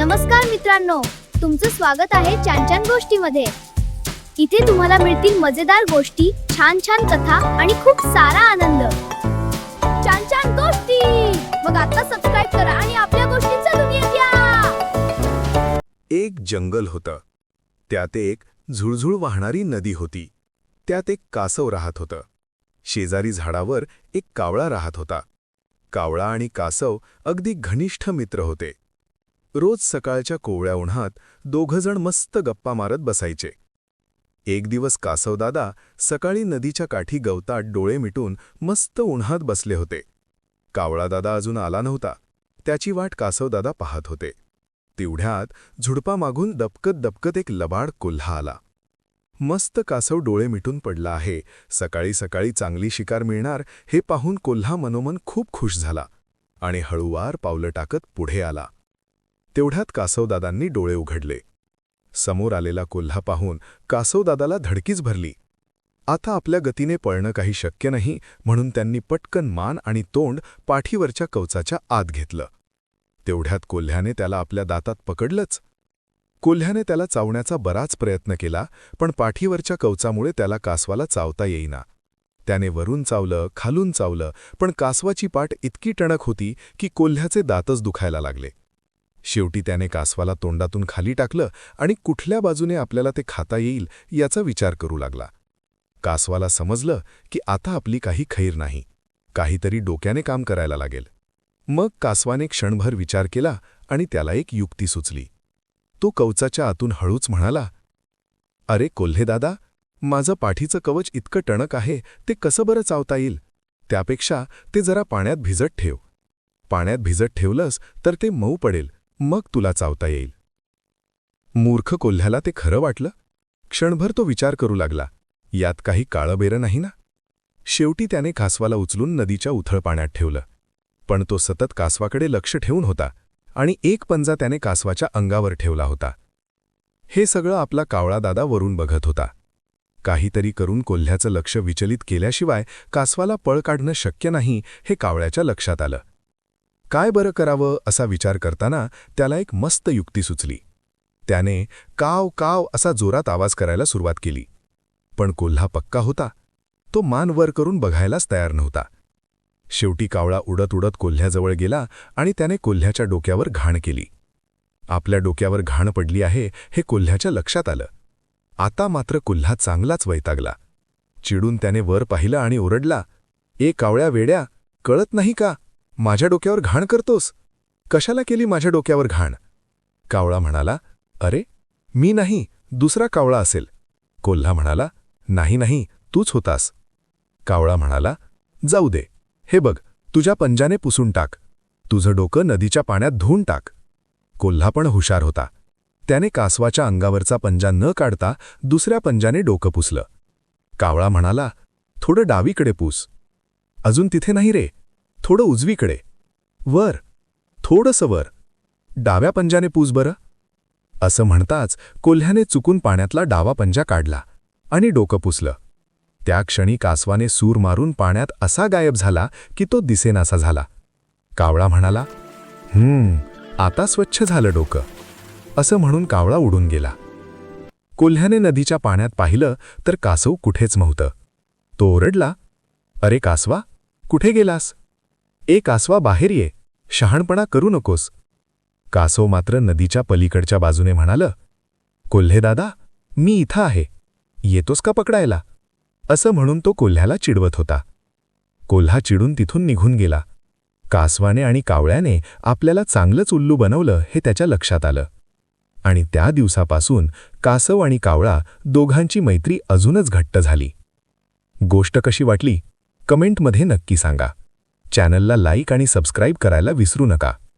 नमस्कार मित्रांनो, तुमचं स्वागत आहे छान छान गोष्टीमध्ये। इथे तुम्हाला मिळतील मजेदार गोष्टी, छान छान कथा आणि खूप सारा आनंद। छान छान गोष्टी, मग आता सबस्क्राइब करा आणि आपल्या गोष्टींचा दुनियेत या। एक जंगल होतं। त्यात एक झुळझुळ वाहणारी नदी होती। त्यात एक कासव राहत होतं। शेजारी झाडावर एक कावळा राहत होता। कावळा आणि कासव अगदी घनिष्ठ मित्र होते। रोज सकाळच्या कोवळ्या उन्हात दोघंजण मस्त गप्पा मारत बसायचे। एक दिवस कासवदादा सकाळी नदीच्या काठी गवतात डोळे मिटून मस्त उन्हात बसले होते। कावळादादा अजून आला नव्हता। त्याची वाट कासवदादा पाहत होते। तेवढ्यात झुडपामागून दबकत दबकत एक लबाड कोल्हा आला। मस्त कासव डोळे मिटून पडला आहे, सकाळी सकाळी चांगली शिकार मिळणार हे पाहून कोल्हा मनोमन खूप खुश झाला आणि हळूवार पावलं टाकत पुढे आला। तेवढ्यात कासवदादांनी डोळे उघडले। समोर आलेला कोल्हा पाहून कासवदादाला धडकीच भरली। आता आपल्या गतीने पळणं काही शक्य नाही, म्हणून त्यांनी पटकन मान आणि तोंड पाठीवरच्या कवचाच्या आत घेतलं। तेवढ्यात कोल्ह्याने त्याला आपल्या दातात पकडलंच। कोल्ह्याने त्याला चावण्याचा बराच प्रयत्न केला, पण पाठीवरच्या कवचामुळे त्याला कासवाला चावता येईना। त्याने वरून चावलं, खालून चावलं, पण कासवाची पाठ इतकी टणक होती की कोल्ह्याचे दातच दुखायला लागले। शेवटी त्याने कासवाला तोंडातून खाली टाकलं आणि कुठल्या बाजूने आपल्याला ते खाता येईल याचा विचार करू लागला। कासवाला समजलं की आता आपली काही खैर नाही, काहीतरी डोक्याने काम करायला लागेल। मग कासवाने क्षणभर विचार केला आणि त्याला एक युक्ती सुचली। तो कवचाच्या आतून हळूच म्हणाला, "अरे कोल्हेदादा, माझं पाठीचं कवच इतकं टणक आहे, ते कसं बरं चावता येईल? त्यापेक्षा ते जरा पाण्यात भिजत ठेव। पाण्यात भिजत ठेवलंस तर ते मऊ पडेल, मग तुला चावता येईल." मूर्ख कोल्ह्याला ते खरं वाटलं। क्षणभर तो विचार करू लागला, यात काही काळंबेरं नाही ना? शेवटी त्याने कासवाला उचलून नदीच्या उथळ पाण्यात ठेवलं। पण तो सतत कासवाकडे लक्ष ठेवून होता आणि एक पंजा त्याने कासवाच्या अंगावर ठेवला होता। हे सगळं आपला कावळादादा वरून बघत होता। काहीतरी करून कोल्ह्याचं लक्ष विचलित केल्याशिवाय कासवाला पळ काढणं शक्य नाही हे कावळ्याच्या लक्षात आलं। काय बरं करावं असा विचार करताना त्याला एक मस्त युक्ती सुचली। त्याने काव काव असा जोरात आवाज करायला सुरुवात केली। पण कोल्हा पक्का होता, तो मान वर करून बघायलाच तयार नव्हता। शेवटी कावळा उडत उडत कोल्ह्याजवळ गेला आणि त्याने कोल्ह्याच्या डोक्यावर घाण केली। आपल्या डोक्यावर घाण पडली आहे हे कोल्ह्याच्या लक्षात आलं। आता मात्र कोल्हा चांगलाच वैतागला। चिडून त्याने वर पाहिलं आणि ओरडला, "ए कावळ्या वेड्या, कळत नाही का? माझ्या डोक्यावर घाण करतोस? कशाला केली माझ्या डोक्यावर घाण?" कावळा म्हणाला, "अरे मी नाही, दुसरा कावळा असेल." कोल्हा म्हणाला, "नाही नाही, तूच होतास." कावळा म्हणाला, "जाऊ दे, हे बघ, तुझ्या पंजाने पुसून टाक। तुझं डोकं नदीच्या पाण्यात धुवून टाक." कोल्हा पण हुशार होता। त्याने कासवाच्या अंगावरचा पंजा न काढता दुसऱ्या पंजाने डोकं पुसलं। कावळा म्हणाला, "थोडं डावीकडे पुस." "अजून तिथे नाही रे, थोडं उजवीकडे, वर, थोडंसं वर, डाव्या पंजाने पूस बरं." असं म्हणताच कोल्ह्याने चुकून पाण्यातला डावा पंजा काढला आणि डोकं पुसलं। त्या क्षणी कासवाने सूर मारून पाण्यात असा गायब झाला की तो दिसेनासा झाला। कावळा म्हणाला, आता स्वच्छ झालं डोकं." असं म्हणून कावळा उडून गेला। कोल्ह्याने नदीच्या पाण्यात पाहिलं तर कासव कुठेच नव्हतं। तो ओरडला, "अरे कासवा, कुठे गेलास? ए कासवा, बाहेर ये, शहाणपणा करू नकोस." कासव मात्र नदीच्या पलीकडच्या बाजूने म्हणालं, "कोल्हेदादा, मी इथं आहे, येतोस का पकडायला?" असं म्हणून तो कोल्ह्याला चिडवत होता। कोल्हा चिडून तिथून निघून गेला। कासवाने आणि कावळ्याने आपल्याला चांगलंच उल्लू बनवलं हे त्याच्या लक्षात आलं आणि त्या दिवसापासून कासव आणि कावळा दोघांची मैत्री अजूनच घट्ट झाली। गोष्ट कशी वाटली कमेंटमध्ये नक्की सांगा। चॅनलला लाईक आणि सबस्क्राईब करायला विसरू नका।